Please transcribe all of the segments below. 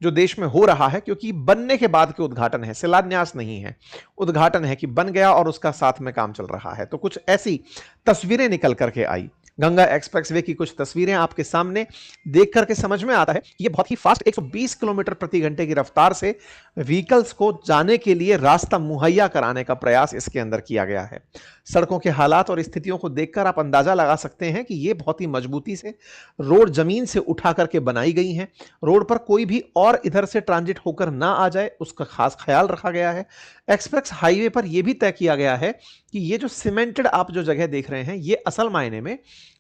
जो देश में हो रहा है, क्योंकि बनने के बाद के उद्घाटन है, शिलान्यास नहीं है, उद्घाटन है कि बन गया और उसका साथ में काम चल रहा है। तो कुछ ऐसी तस्वीरें निकल करके आई। गंगा एक्सप्रेसवे की कुछ तस्वीरें आपके सामने देख करके समझ में आता है कि ये बहुत ही फास्ट 120 किलोमीटर प्रति घंटे की रफ्तार से व्हीकल्स को जाने के लिए रास्ता मुहैया कराने का प्रयास इसके अंदर किया गया है। सड़कों के हालात और स्थितियों को देखकर आप अंदाजा लगा सकते हैं कि ये बहुत ही मजबूती से रोड जमीन से उठा करके बनाई गई हैं। रोड पर कोई भी और इधर से ट्रांजिट होकर ना आ जाए, उसका खास ख्याल रखा गया है। एक्सप्रेस हाईवे पर यह भी तय किया गया है कि ये जो सीमेंटेड आप जो जगह देख रहे हैं, ये असल मायने में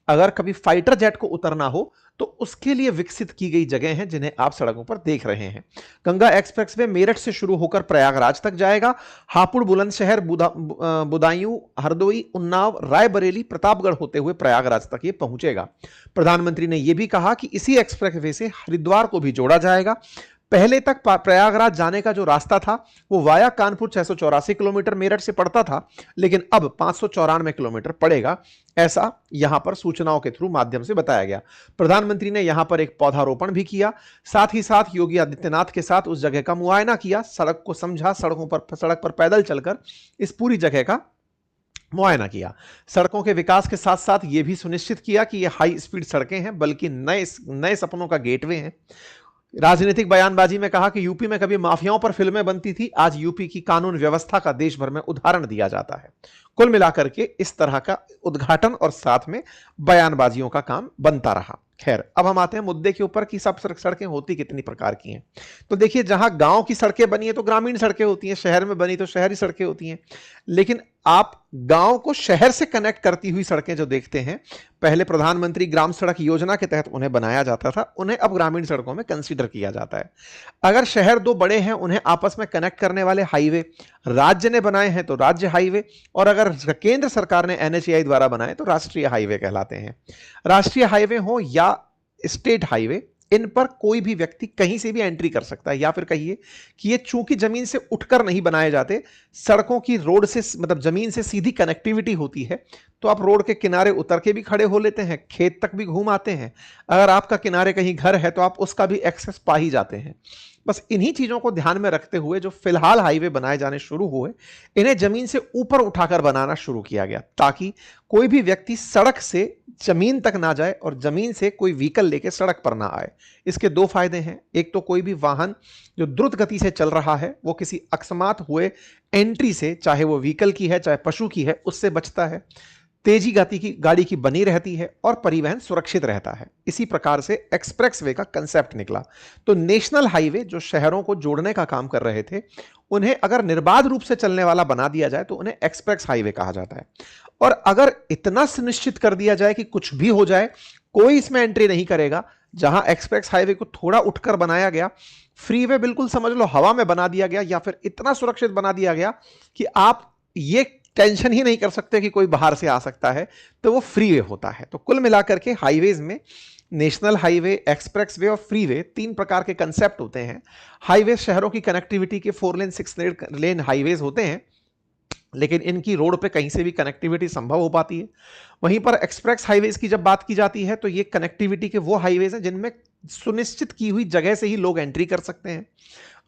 अगर कभी फाइटर जेट को उतरना हो तो उसके लिए विकसित की गई जगह हैं, जिन्हें आप सड़कों पर देख रहे हैं। गंगा एक्सप्रेसवे मेरठ से शुरू होकर प्रयागराज तक जाएगा। हापुड़, बुलंदशहर, बदायूं, हरदोई, उन्नाव, रायबरेली, प्रतापगढ़ होते हुए प्रयागराज तक ये पहुंचेगा। प्रधानमंत्री ने यह भी कहा कि इसी एक्सप्रेसवे से हरिद्वार को भी जोड़ा जाएगा। पहले तक प्रयागराज जाने का जो रास्ता था वो वाया कानपुर 684 किलोमीटर मेरठ से पड़ता था, लेकिन अब 594 किलोमीटर पड़ेगा, ऐसा यहां पर सूचनाओं के थ्रू माध्यम से बताया गया। प्रधानमंत्री ने यहां पर एक पौधारोपण भी किया, साथ ही साथ योगी आदित्यनाथ के साथ उस जगह का मुआयना किया, सड़क को समझा, सड़क पर पैदल चलकर इस पूरी जगह का मुआयना किया। सड़कों के विकास के साथ साथ यह भी सुनिश्चित किया कि ये हाई स्पीड सड़कें हैं, बल्कि नए सपनों का गेटवे हैं। राजनीतिक बयानबाजी में कहा कि यूपी में कभी माफियाओं पर फिल्में बनती थी, आज यूपी की कानून व्यवस्था का देश भर में उदाहरण दिया जाता है। कुल मिलाकर के इस तरह का उद्घाटन और साथ में बयानबाजियों का काम बनता रहा। खैर, अब हम आते हैं मुद्दे के ऊपर कि सब सड़कें होती कितनी प्रकार की हैं। तो देखिए, जहां गांव की सड़कें बनी है तो ग्रामीण सड़कें होती हैं, शहर में बनी तो शहरी सड़कें होती हैं। लेकिन आप गांव को शहर से कनेक्ट करती हुई सड़कें जो देखते हैं, पहले प्रधानमंत्री ग्राम सड़क योजना के तहत उन्हें बनाया जाता था, उन्हें अब ग्रामीण सड़कों में कंसीडर किया जाता है। अगर शहर दो बड़े हैं, उन्हें आपस में कनेक्ट करने वाले हाईवे राज्य ने बनाए हैं तो राज्य हाईवे, और अगर केंद्र सरकार ने एनएचएआई द्वारा बनाए तो राष्ट्रीय हाईवे कहलाते हैं। राष्ट्रीय हाईवे हो या स्टेट हाईवे, इन पर कोई भी व्यक्ति कहीं से भी एंट्री कर सकता है, या फिर कहिए कि ये चूंकि जमीन से उठकर नहीं बनाए जाते, सड़कों की रोड से मतलब जमीन से सीधी कनेक्टिविटी होती है, तो आप रोड के किनारे उतर के भी खड़े हो लेते हैं, खेत तक भी घूम आते हैं। अगर आपका किनारे कहीं घर है तो आप उसका भी एक्सेस पा ही जाते हैं। बस इन्हीं चीजों को ध्यान में रखते हुए जो फिलहाल हाईवे बनाए जाने शुरू हुए, इन्हें जमीन से ऊपर उठाकर बनाना शुरू किया गया, ताकि कोई भी व्यक्ति सड़क से जमीन तक ना जाए और जमीन से कोई व्हीकल लेके सड़क पर ना आए। इसके दो फायदे हैं। एक तो कोई भी वाहन जो द्रुत गति से चल रहा है वो किसी अकस्मात हुए एंट्री से, चाहे वो व्हीकल की है चाहे पशु की है, उससे बचता है। तेजी गति की गाड़ी की बनी रहती है और परिवहन सुरक्षित रहता है। इसी प्रकार से एक्सप्रेसवे का कंसेप्ट निकला। तो नेशनल हाईवे जो शहरों को जोड़ने का काम कर रहे थे, उन्हें अगर निर्बाध रूप से चलने वाला बना दिया जाए तो उन्हें एक्सप्रेस हाईवे कहा जाता है। और अगर इतना सुनिश्चित कर दिया जाए कि कुछ भी हो जाए, कोई इसमें एंट्री नहीं करेगा। जहां एक्सप्रेस हाईवे को थोड़ा उठकर बनाया गया, फ्रीवे बिल्कुल समझ लो हवा में बना दिया गया, या फिर इतना सुरक्षित बना दिया गया कि आप ये टेंशन ही नहीं कर सकते कि कोई बाहर से आ सकता है, तो वो फ्रीवे होता है। तो कुल मिलाकर के हाईवेज में नेशनल हाईवे, एक्सप्रेसवे और फ्रीवे तीन प्रकार के कंसेप्ट होते हैं। हाईवे शहरों की कनेक्टिविटी के 4 लेन 6 लेन हाईवेज होते हैं, लेकिन इनकी रोड पे कहीं से भी कनेक्टिविटी संभव हो पाती है। वहीं पर एक्सप्रेस हाईवेज की जब बात की जाती है तो ये कनेक्टिविटी के वो हाईवेज हैं जिनमें सुनिश्चित की हुई जगह से ही लोग एंट्री कर सकते हैं।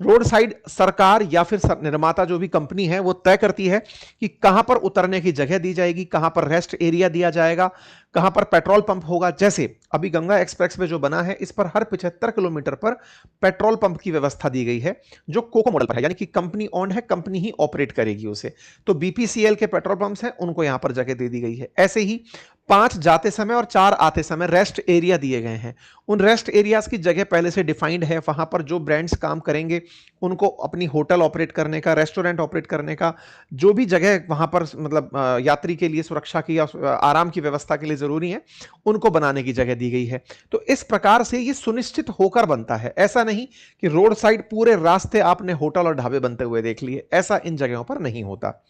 रोड साइड सरकार या फिर निर्माता जो भी कंपनी है वो तय करती है कि कहां पर उतरने की जगह दी जाएगी, कहां पर रेस्ट एरिया दिया जाएगा, कहां पर पेट्रोल पंप होगा। जैसे अभी गंगा एक्सप्रेस में जो बना है, इस पर हर 75 किलोमीटर पर पेट्रोल पंप की व्यवस्था दी गई है, जो कोको मॉडल पर है, यानी कि कंपनी ऑन है, कंपनी ही ऑपरेट करेगी उसे। तो बीपीसीएल के पेट्रोल पंप्स हैं, उनको यहां पर जगह दे दी गई है। ऐसे ही 5 जाते समय और 4 आते समय रेस्ट एरिया दिए गए हैं। उन रेस्ट एरियाज की जगह पहले से डिफाइंड है। वहां पर जो ब्रांड्स काम करेंगे उनको अपनी होटल ऑपरेट करने का, रेस्टोरेंट ऑपरेट करने का, जो भी जगह वहां पर मतलब यात्री के लिए सुरक्षा की या आराम की व्यवस्था के लिए जरूरी है, उनको बनाने की जगह दी गई है। तो इस प्रकार से ये सुनिश्चित होकर बनता है। ऐसा नहीं कि रोड साइड पूरे रास्ते आपने होटल और ढाबे बनते हुए देख लिए, ऐसा इन जगहों पर नहीं होता।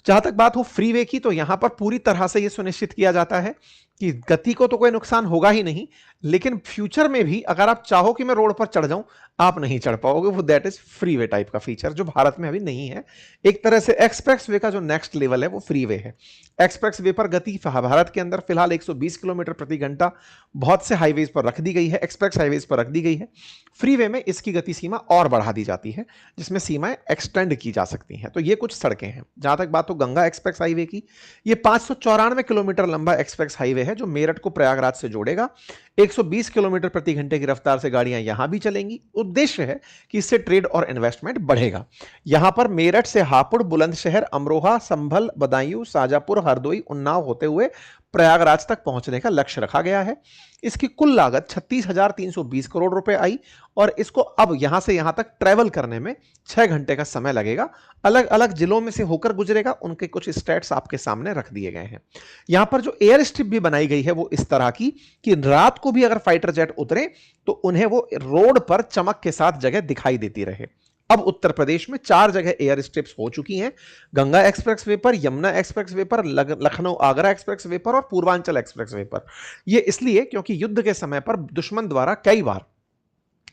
जहां तक बात हो फ्रीवे की, तो यहां पर पूरी तरह से यह सुनिश्चित किया जाता है कि गति को तो कोई नुकसान होगा ही नहीं, लेकिन फ्यूचर में भी अगर आप चाहो कि मैं रोड पर चढ़ जाऊं, आप नहीं चढ़ पाओगे। वो दैट इज फ्रीवे टाइप का फीचर जो भारत में अभी नहीं है। एक तरह से एक्सप्रेस वे का जो नेक्स्ट लेवल है वो फ्रीवे है। एक्सप्रेस वे पर गति भारत के अंदर फिलहाल 120 किलोमीटर प्रति घंटा बहुत से हाईवेज पर रख दी गई है, एक्सप्रेस हाईवेज पर रख दी गई है। फ्रीवे में इसकी गति सीमा और बढ़ा दी जाती है, जिसमें सीमाएं एक्सटेंड की जा सकती हैं। तो ये कुछ सड़कें हैं। जहां तक बात हो गंगा एक्सप्रेस हाईवे की, ये 594 किलोमीटर लंबा एक्सप्रेस हाईवे है जो मेरठ को प्रयागराज से जोड़ेगा। 120 किलोमीटर प्रति घंटे की रफ्तार से गाड़ियां यहां भी चलेंगी। उद्देश्य है कि इससे ट्रेड और इन्वेस्टमेंट बढ़ेगा। यहां पर मेरठ से हापुड़, बुलंदशहर, अमरोहा, संभल, बदायूं, शाजापुर, हरदोई, उन्नाव होते हुए प्रयागराज तक पहुंचने का लक्ष्य रखा गया है। इसकी कुल लागत 36,320 करोड़ रुपए आई और इसको अब यहां से यहां तक ट्रेवल करने में 6 घंटे का समय लगेगा। अलग अलग जिलों में से होकर गुजरेगा। उनके कुछ स्टेट्स आपके सामने रख दिए गए हैं। यहां पर जो एयर स्ट्रिप भी बनाई गई है वो इस तरह की कि रात को भी अगर फाइटर जेट उतरे तो उन्हें वो रोड पर चमक के साथ जगह दिखाई देती रहे। अब उत्तर प्रदेश में 4 जगह एयर स्ट्रिप्स हो चुकी हैं, गंगा एक्सप्रेस वे पर, यमुना एक्सप्रेस वे पर, लखनऊ आगरा एक्सप्रेस वे पर और पूर्वांचल एक्सप्रेस वे पर। यह इसलिए क्योंकि युद्ध के समय पर दुश्मन द्वारा कई बार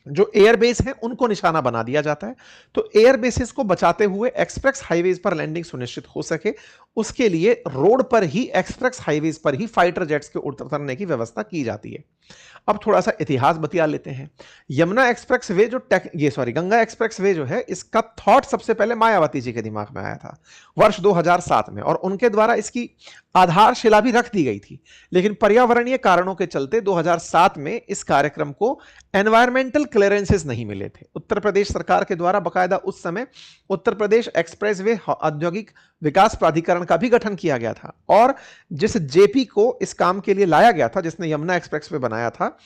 जो एयरबेस हैं उनको निशाना बना दिया जाता है। तो एयरबेसेस को बचाते हुए एक्सप्रेस हाईवेज पर लैंडिंग सुनिश्चित हो सके, उसके लिए रोड पर ही, एक्सप्रेस हाईवेज पर ही फाइटर जेट्स के उतरने की व्यवस्था की जाती है। अब थोड़ा सा इतिहास बतिया लेते हैं। यमुना एक्सप्रेस वे जो गंगा एक्सप्रेस वे जो है, इसका थॉट सबसे पहले मायावती जी के दिमाग में आया था वर्ष 2007 में, और उनके द्वारा इसकी आधारशिला भी रख दी गई थी। लेकिन पर्यावरणीय कारणों के चलते 2007 में इस कार्यक्रम को एनवायरमेंटल क्लियरेंसेस नहीं मिले थे। उत्तर प्रदेश सरकार के द्वारा बकायदा उस समय उत्तर प्रदेश एक्सप्रेसवे औद्योगिक विकास प्राधिकरण का भी गठन किया गया था, और जिस जेपी को इस काम के लिए लाया गया था, जिसने यमुना एक्सप्रेसवे बनाया था,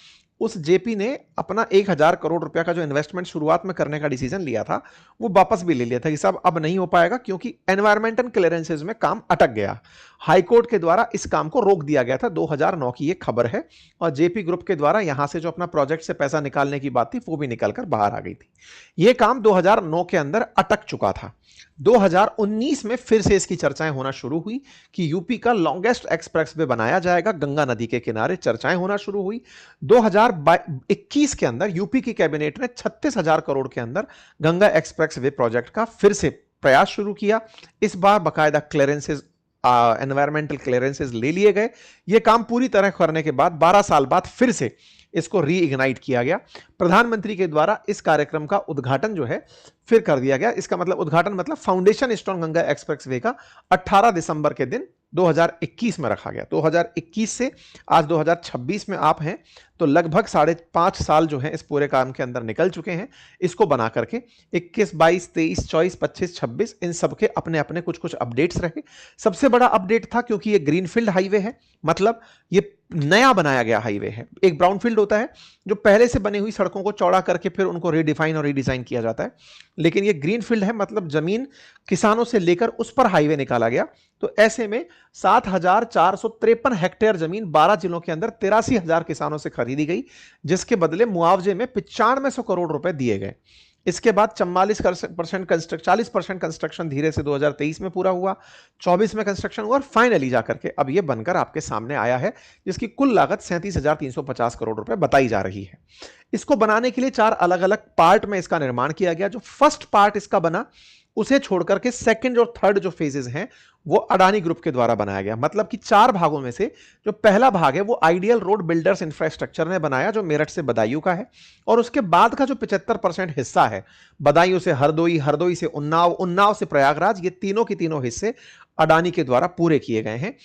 उस जेपी ने अपना 1,000 करोड़ रुपया का जो इन्वेस्टमेंट शुरुआत में करने का डिसीजन लिया था वो वापस भी ले लिया था कि साहब अब नहीं हो पाएगा, क्योंकि एनवायरमेंटल क्लियरेंसेज में काम अटक गया। हाईकोर्ट के द्वारा इस काम को रोक दिया गया था। 2009 की ये खबर है। और जेपी ग्रुप के द्वारा यहां से जो अपना प्रोजेक्ट से पैसा निकालने की बात थी वो भी निकलकर बाहर आ गई थी। यह काम 2009 के अंदर अटक चुका था। 2019 में फिर से इसकी चर्चाएं होना शुरू हुई कि यूपी का लॉन्गेस्ट एक्सप्रेस वे बनाया जाएगा, गंगा नदी के किनारे चर्चाएं होना शुरू हुई। 2021 के अंदर यूपी की कैबिनेट ने 36,000 करोड़ के अंदर गंगा एक्सप्रेस वे प्रोजेक्ट का फिर से प्रयास शुरू किया। इस बार बकायदा क्लियरेंसेज, एनवायरमेंटल क्लियरेंसेज ले लिए गए। यह काम पूरी तरह करने के बाद 12 साल बाद फिर से इसको रीइग्नाइट किया गया। प्रधानमंत्री के द्वारा इस कार्यक्रम का उद्घाटन जो है फिर कर दिया गया। इसका मतलब उद्घाटन मतलब फाउंडेशन स्टोन गंगा एक्सप्रेसवे का 18 दिसंबर के दिन 2021 में रखा गया। 2021 से आज 2026 में आप हैं, तो लगभग 5.5 साल जो है इस पूरे काम के अंदर निकल चुके हैं इसको बना करके। 21, 22, 23, 24, 25, 26 इन सबके अपने अपने कुछ कुछ अपडेट्स रहे। सबसे बड़ा अपडेट था क्योंकि ये ग्रीनफील्ड हाईवे है, मतलब ये नया बनाया गया हाईवे है। एक ब्राउनफील्ड होता है जो पहले से बनी हुई सड़कों को चौड़ा करके फिर उनको रीडिफाइन और रीडिजाइन किया जाता है, लेकिन ये ग्रीनफील्ड है, मतलब जमीन किसानों से लेकर उस पर हाईवे निकाला गया। तो ऐसे में 7,453 हेक्टेयर जमीन 12 जिलों के अंदर 83,000 किसानों से खरीदी गई, जिसके बदले मुआवजे में 9500 करोड़ रुपए दिए गए। इसके बाद 40% कंस्ट्रक्शन धीरे से 2023 में पूरा हुआ, 24 में कंस्ट्रक्शन हुआ और फाइनली जाकर के अब यह बनकर आपके सामने आया है, जिसकी कुल लागत 37,350 करोड़ रुपए बताई जा रही है। इसको बनाने के लिए 4 अलग अलग पार्ट में इसका निर्माण किया गया। जो फर्स्ट पार्ट इसका बना उसे छोड़कर के सेकंड और थर्ड जो फेजेस हैं वो अडानी ग्रुप के द्वारा बनाया गया। मतलब कि 4 भागों में से जो पहला भाग है वो आइडियल रोड बिल्डर्स इंफ्रास्ट्रक्चर ने बनाया, जो मेरठ से बदायूं का है, और उसके बाद का जो 75% हिस्सा है, बदायूं से हरदोई, हरदोई से उन्नाव, उन्नाव से प्रयागराज, ये तीनों की तीनों हिस्से अडानी के द्वारा पूरे किए गए हैं।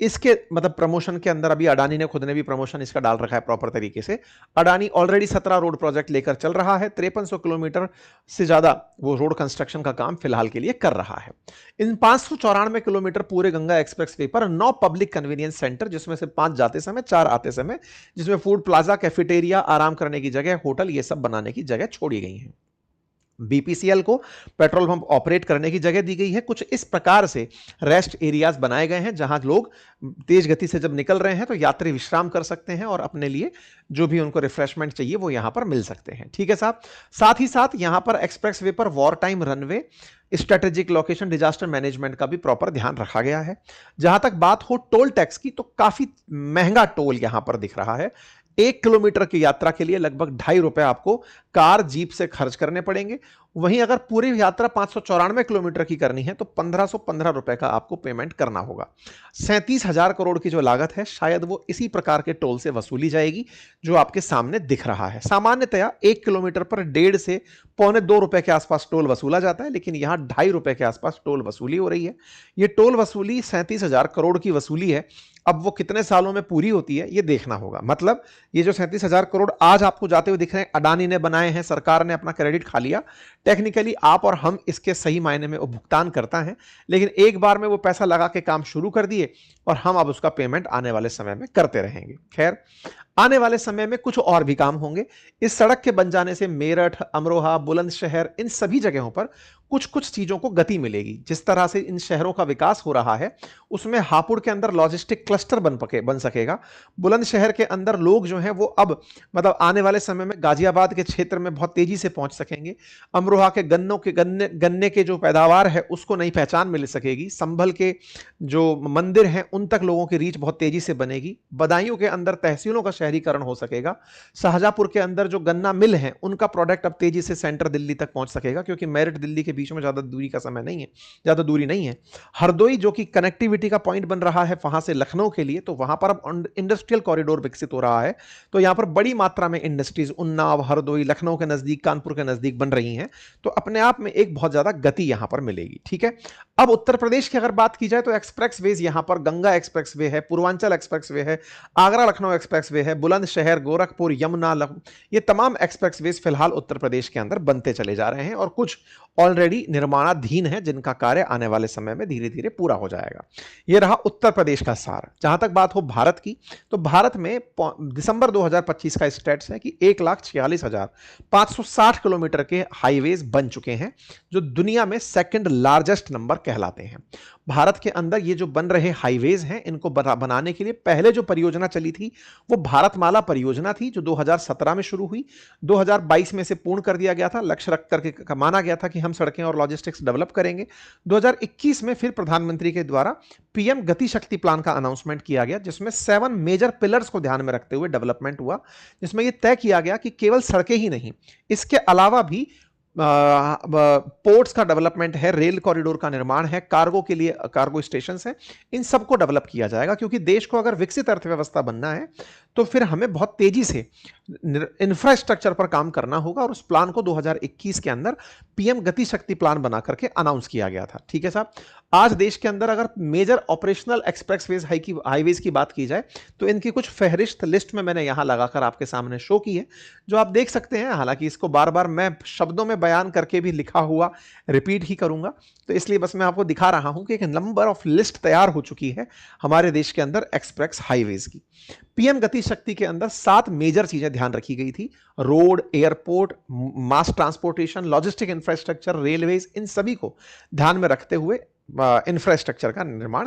इसके मतलब प्रमोशन के अंदर अभी अडानी ने खुद ने भी प्रमोशन इसका डाल रखा है प्रॉपर तरीके से। अडानी ऑलरेडी 17 रोड प्रोजेक्ट लेकर चल रहा है, 5300 किलोमीटर से ज्यादा वो रोड कंस्ट्रक्शन का काम फिलहाल के लिए कर रहा है। इन 594 किलोमीटर पूरे गंगा एक्सप्रेसवे पर 9 पब्लिक कन्वीनियंस सेंटर, जिसमें से 5 जाते समय 4 आते समय, जिसमें फूड प्लाजा, कैफेटेरिया, आराम करने की जगह, होटल, ये सब बनाने की जगह छोड़ी गई है। बीपीसीएल को पेट्रोल पंप ऑपरेट करने की जगह दी गई है। कुछ इस प्रकार से रेस्ट एरियाज बनाए गए हैं जहां लोग तेज गति से जब निकल रहे हैं तो यात्री विश्राम कर सकते हैं और अपने लिए जो भी उनको रिफ्रेशमेंट चाहिए वो यहां पर मिल सकते हैं। ठीक है साहब। साथ ही साथ यहां पर एक्सप्रेस वे पर war time runway, strategic location, disaster management का भी प्रॉपर ध्यान रखा गया है। जहां तक बात हो टोल टैक्स की, तो काफी महंगा टोल यहां पर दिख रहा है। 1 किलोमीटर की यात्रा के लिए लगभग ₹2.5 आपको कार जीप से खर्च करने पड़ेंगे। वहीं अगर पूरी यात्रा 594 किलोमीटर की करनी है तो ₹1,515 का आपको पेमेंट करना होगा। 37,000 करोड़ की जो लागत है शायद वो इसी प्रकार के टोल से वसूली जाएगी जो आपके सामने दिख रहा है। सामान्यतया 1 किलोमीटर पर 1.5 से ₹2.25 के आसपास टोल वसूला जाता है, लेकिन यहां ₹2.5 के आसपास टोल वसूली हो रही है। ये टोल वसूली 37,000 करोड़ की वसूली है। अब वो कितने सालों में पूरी होती है ये देखना होगा। मतलब ये जो 37,000 करोड़ आज आपको जाते हुए दिख रहे हैं, अडानी ने बनाए हैं, सरकार ने अपना क्रेडिट खा लिया। टेक्निकली आप और हम इसके सही मायने में भुगतान करता है, लेकिन एक बार में वो पैसा लगा के काम शुरू कर दिए और हम अब उसका पेमेंट आने वाले समय में करते रहेंगे। खैर, आने वाले समय में कुछ और भी काम होंगे। इस सड़क के बन जाने से मेरठ, अमरोहा, बुलंदशहर, इन सभी जगहों पर कुछ कुछ चीजों को गति मिलेगी। जिस तरह से इन शहरों का विकास हो रहा है उसमें हापुड़ के अंदर लॉजिस्टिक क्लस्टर बन सकेगा। बुलंदशहर के अंदर लोग जो हैं वो अब मतलब आने वाले समय में गाजियाबाद के क्षेत्र में बहुत तेजी से पहुंच सकेंगे। अमरोहा के गन्ने के जो पैदावार है उसको नई पहचान मिल सकेगी। संभल के जो मंदिर हैं उन तक लोगों की रीच बहुत तेजी से बनेगी। बदायूं के अंदर तहसीलों का शहरीकरण हो सकेगा। शाहजहांपुर के अंदर जो गन्ना मिल है उनका प्रोडक्ट अब तेजी से सेंटर दिल्ली तक पहुंच सकेगा, क्योंकि मेरठ दिल्ली के बीच में ज्यादा दूरी का समय नहीं है, ज्यादा दूरी नहीं है। हरदोई जो कि कनेक्टिविटी का पॉइंट बन रहा है वहां से लखनऊ के लिए, तो वहां पर अब इंडस्ट्रियल कॉरिडोर विकसित हो रहा है। तो यहां पर बड़ी मात्रा में इंडस्ट्रीज उन्नाव, हरदोई, लखनऊ के नजदीक, कानपुर के नजदीक बन रही हैं। तो अपने आप में एक बहुत ज्यादा गति यहां पर मिलेगी। ठीक है। अब उत्तर प्रदेश की अगर बात की जाए तो एक्सप्रेस वेज यहां पर गंगा एक्सप्रेस वे है, पूर्वांचल एक्सप्रेस वे है, आगरा लखनऊ एक्सप्रेस वे है, बुलंदशहर, गोरखपुर, यमुना, ये तमाम एक्सप्रेस वेज फिलहाल उत्तर प्रदेश के अंदर बनते चले जा रहे हैं और कुछ ऑलरेडी निर्माणाधीन है जिनका कार्य आने वाले समय में धीरे धीरे पूरा हो जाएगा। यह रहा उत्तर प्रदेश का सार। जहां तक बात हो भारत की, तो भारत में दिसंबर 2025 का स्टेट्स है कि 1,46,560 किलोमीटर के हाईवेज बन चुके हैं, जो दुनिया में सेकंड लार्जेस्ट नंबर कहलाते हैं। भारत के अंदर ये जो बन रहे हाईवेज हैं इनको बनाने के लिए पहले जो परियोजना चली थी वो भारतमाला परियोजना थी, जो 2017 में शुरू हुई, 2022 में से पूर्ण कर दिया गया था। लक्ष्य रख करके माना गया था कि हम सड़कें और लॉजिस्टिक्स डेवलप करेंगे। 2021 में फिर प्रधानमंत्री के द्वारा पीएम गति शक्ति प्लान का अनाउंसमेंट किया गया, जिसमें 7 मेजर पिलर्स को ध्यान में रखते हुए डेवलपमेंट हुआ, जिसमें यह तय किया गया कि केवल सड़कें ही नहीं, इसके अलावा भी पोर्ट्स का डेवलपमेंट है, रेल कॉरिडोर का निर्माण है, कार्गो के लिए कार्गो स्टेशंस हैं, इन सबको डेवलप किया जाएगा। क्योंकि देश को अगर विकसित अर्थव्यवस्था बनना है तो फिर हमें बहुत तेजी से इंफ्रास्ट्रक्चर पर काम करना होगा, और उस प्लान को 2021 के अंदर पीएम गति शक्ति प्लान बना करके अनाउंस किया गया था। ठीक है साहब। आज देश के अंदर अगर मेजर ऑपरेशनल एक्सप्रेसवेज हाईवेज की बात की जाए तो इनकी कुछ फहरिस्त लिस्ट में मैंने यहां लगाकर आपके सामने शो की है, जो आप देख सकते हैं। हालांकि इसको बार बार मैं शब्दों में बयान करके भी लिखा हुआ रिपीट ही करूंगा, तो इसलिए बस मैं आपको दिखा रहा हूं कि एक नंबर ऑफ लिस्ट तैयार हो चुकी है हमारे देश के अंदर एक्सप्रेस हाईवेज की। पीएम गति शक्ति के अंदर 7 मेजर चीजें ध्यान रखी गई थी: रोड, एयरपोर्ट, मास ट्रांसपोर्टेशन, लॉजिस्टिक इंफ्रास्ट्रक्चर, रेलवेज, इन सभी को ध्यान में रखते हुए इंफ्रास्ट्रक्चर का निर्माण